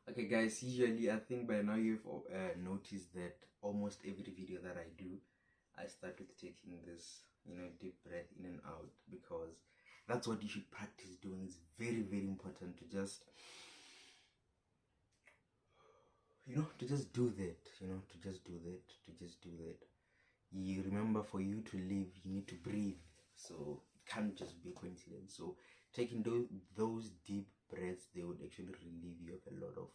Okay guys, usually I think by now you've noticed that almost every video that I do, I start with taking this, deep breath in and out, because that's what you should practice doing. It's very, very important to just, to just do that, to just do that. You remember, for you to live, you need to breathe. So it can't just be a coincidence. So taking those deep breaths, they would actually relieve you of a lot of,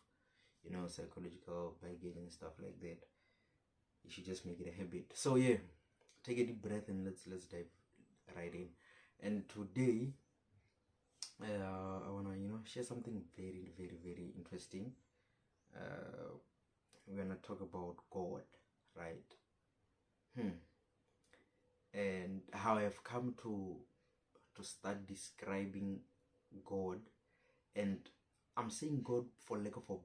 psychological baggage and stuff like that. You should just make it a habit. So yeah, take a deep breath and let's dive right in. And today, I wanna share something very, very, very interesting. We're gonna talk about God, right? And how I've come to start describing God. And I'm saying God for lack of a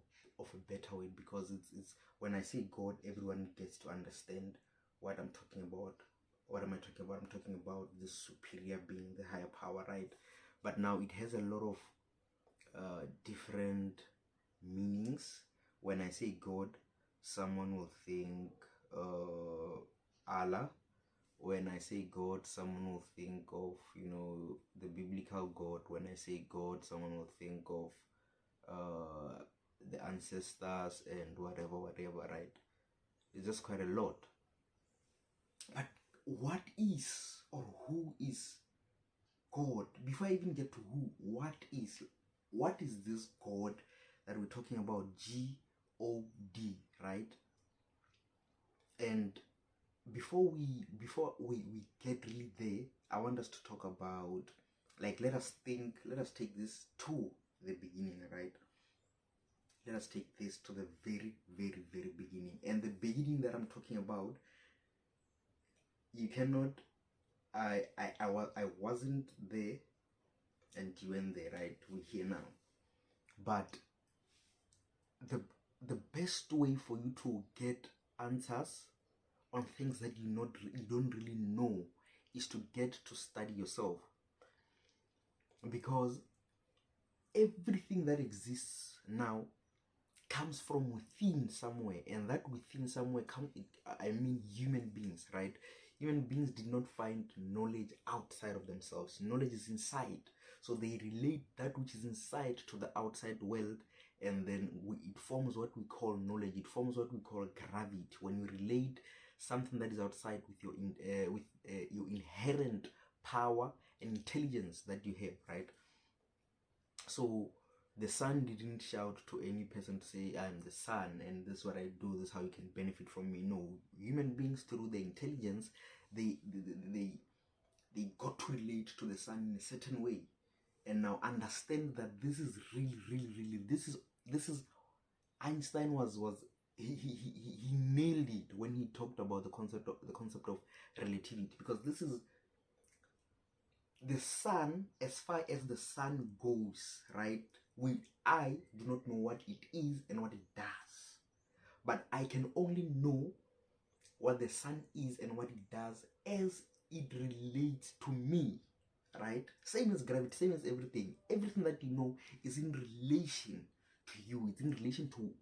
better way, because it's when I say God, everyone gets to understand what I'm talking about. What am I talking about? I'm talking about the superior being, the higher power, right? But now it has a lot of different meanings. When I say God, someone will think Allah. When I say God, someone will think of, the biblical God. When I say God, someone will think of the ancestors and whatever, right? It's just quite a lot. But what is, or who is God? Before I even get to who, what is this God that we're talking about? God, right? And before we get really there, I want us to talk about, like, let us take this to the beginning, right? Let us take this to the very, very, very beginning. And the beginning that I'm talking about, you cannot, I wasn't there and you went there, right? We're here now. But the best way for you to get answers on things that you don't really know is to get to study yourself. Because everything that exists now comes from within somewhere, and that within somewhere human beings, right? Human beings did not find knowledge outside of themselves. Knowledge is inside, so they relate that which is inside to the outside world, and then it forms what we call knowledge. It forms what we call gravity. When you relate something that is outside with your inherent power and intelligence that you have, right? So the sun didn't shout to any person to say, I'm the sun and this is what I do, this is how you can benefit from me. No, human beings, through their intelligence, they got to relate to the sun in a certain way, and now understand that this is really this is Einstein he nailed it when he talked about the concept of relativity, because this is the sun. As far as the sun goes, right, I do not know what it is and what it does, but I can only know what the sun is and what it does as it relates to me, right? Same as gravity, same as everything that you know is in relation to you. It's in relation to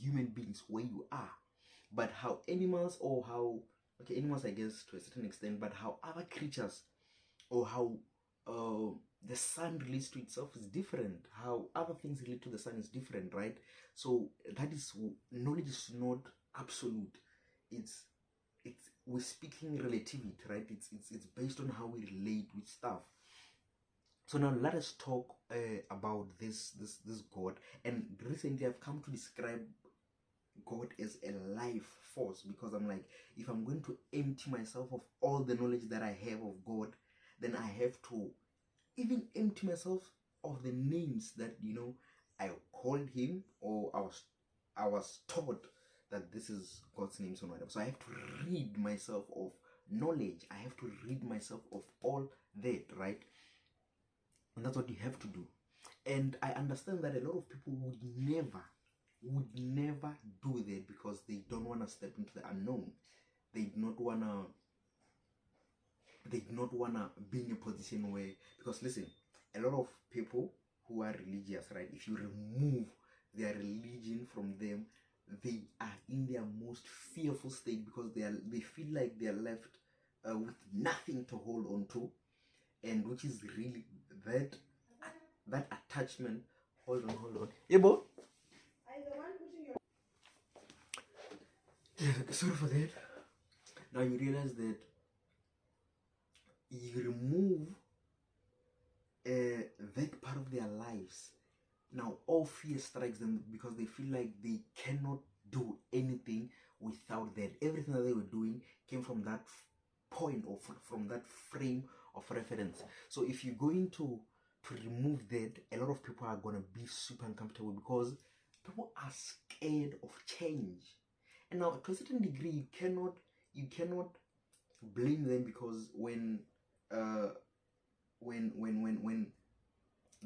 human beings, where you are. But how animals, animals I guess to a certain extent, but how other creatures, or how the sun relates to itself is different. How other things relate to the sun is different, right? So that is, knowledge is not absolute. It's we're speaking relativity, right? It's based on how we relate with stuff. So now let us talk about this God. And recently I've come to describe God as a life force, because I'm like, if I'm going to empty myself of all the knowledge that I have of God, then I have to even empty myself of the names that I called him, or I was taught that this is God's names or whatever. So I have to rid myself of knowledge. I have to rid myself of all that, right? And that's what you have to do. And I understand that a lot of people would never do that, because they don't want to step into the unknown. They do not want to be in a position where, because listen, a lot of people who are religious, right? If you remove their religion from them, they are in their most fearful state because they feel like they are left with nothing to hold on to, and which is really that attachment. Hold on. Yeah, boy. Sorry for that. Now you realize that you remove that part of their lives. Now all fear strikes them because they feel like they cannot do anything without that. Everything that they were doing came from that point or from that frame of reference. So if you're going to remove that, a lot of people are going to be super uncomfortable because people are scared of change. And now to a certain degree you cannot blame them, because when the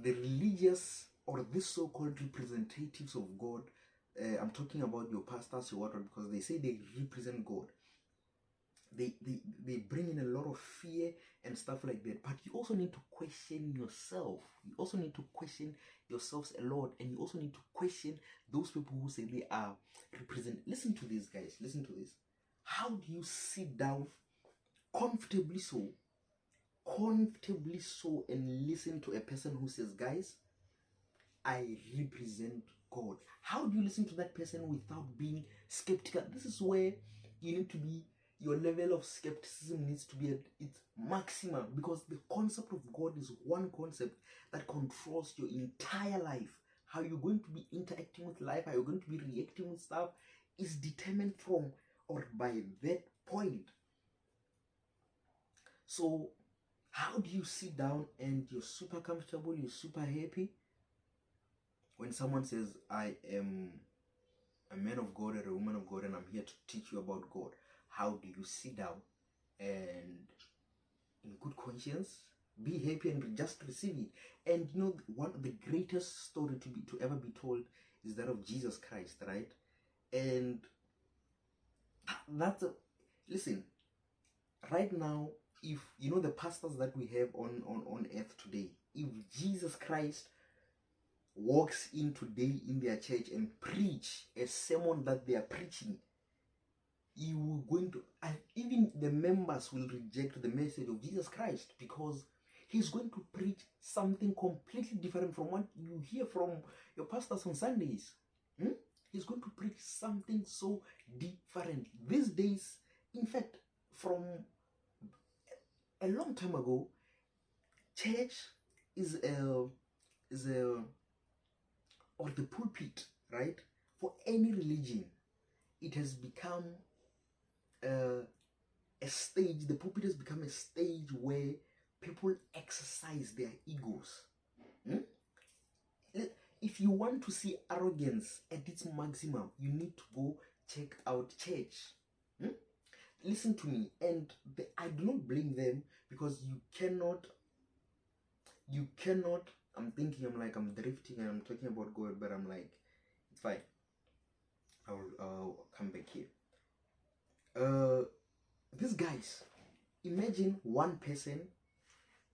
religious or these so-called representatives of God, I'm talking about your pastors, your whatever, because they say they represent God, they bring in a lot of fear and stuff like that. But you also need to question yourself. You also need to question yourselves a lot, and you also need to question those people who say they are represent. Listen to this, guys. Listen to this. How do you sit down comfortably so and listen to a person who says, guys, I represent God? How do you listen to that person without being skeptical? This is where you need to be, your level of skepticism needs to be at its maximum, because the concept of God is one concept that controls your entire life. How you're going to be interacting with life, how you're going to be reacting with stuff is determined from or by that point. So how do you sit down and you're super comfortable, you're super happy when someone says, I am a man of God or a woman of God and I'm here to teach you about God? How do you sit down and in good conscience be happy and just receive it? And you know, one of the greatest story to ever be told is that of Jesus Christ, right? And that's listen, right now, if you know the pastors that we have on earth today, if Jesus Christ walks in today in their church and preach a sermon that they are preaching, you will going to, even the members will reject the message of Jesus Christ, because he's going to preach something completely different from what you hear from your pastors on Sundays. He's going to preach something so different these days. In fact, from a long time ago, church is or the pulpit, right? For any religion, it has become a stage. The pulpit has become a stage where people exercise their egos. If you want to see arrogance at its maximum, you need to go check out church. Listen to me, and I do not blame them, because you cannot, I'm thinking, I'm drifting and I'm talking about God, but I'm like, it's fine, I'll come back here. These guys, imagine one person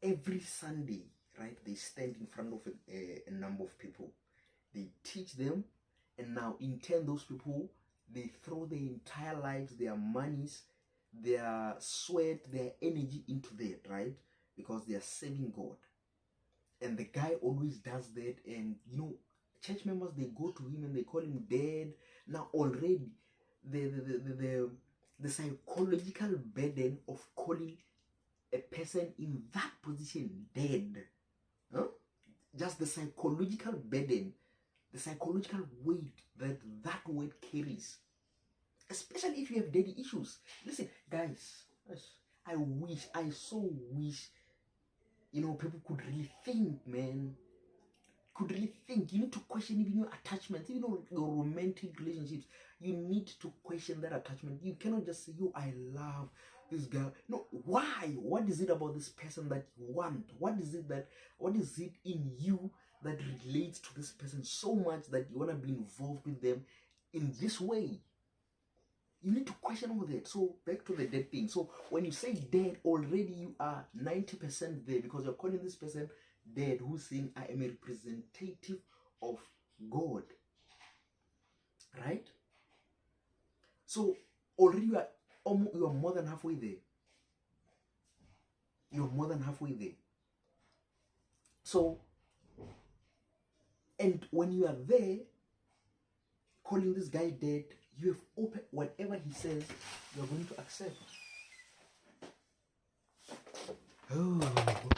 every Sunday, right? They stand in front of a number of people, they teach them, and now in turn those people, they throw their entire lives, their monies, their sweat, their energy into that, right? Because they are serving God. And the guy always does that, and you know, church members, they go to him and they call him dead. Now already the psychological burden of calling a person in that position dead, just the psychological burden, the psychological weight that word carries, especially if you have daddy issues. Listen, guys, I so wish, you know, people could really think, man. Could really think. You need to question even your attachments, even your romantic relationships. You need to question that attachment. You cannot just say, yo, I love this girl. No, why? What is it about this person that you want? What is it in you that relates to this person so much that you want to be involved with them in this way? You need to question all that. So back to the dead thing. So when you say dead, already you are 90% there, because you're calling this person dead who's saying, I am a representative of God. Right? So already you are more than halfway there. You're more than halfway there. So, and when you are there, calling this guy dead, you have open whatever he says, you're going to accept. Oh.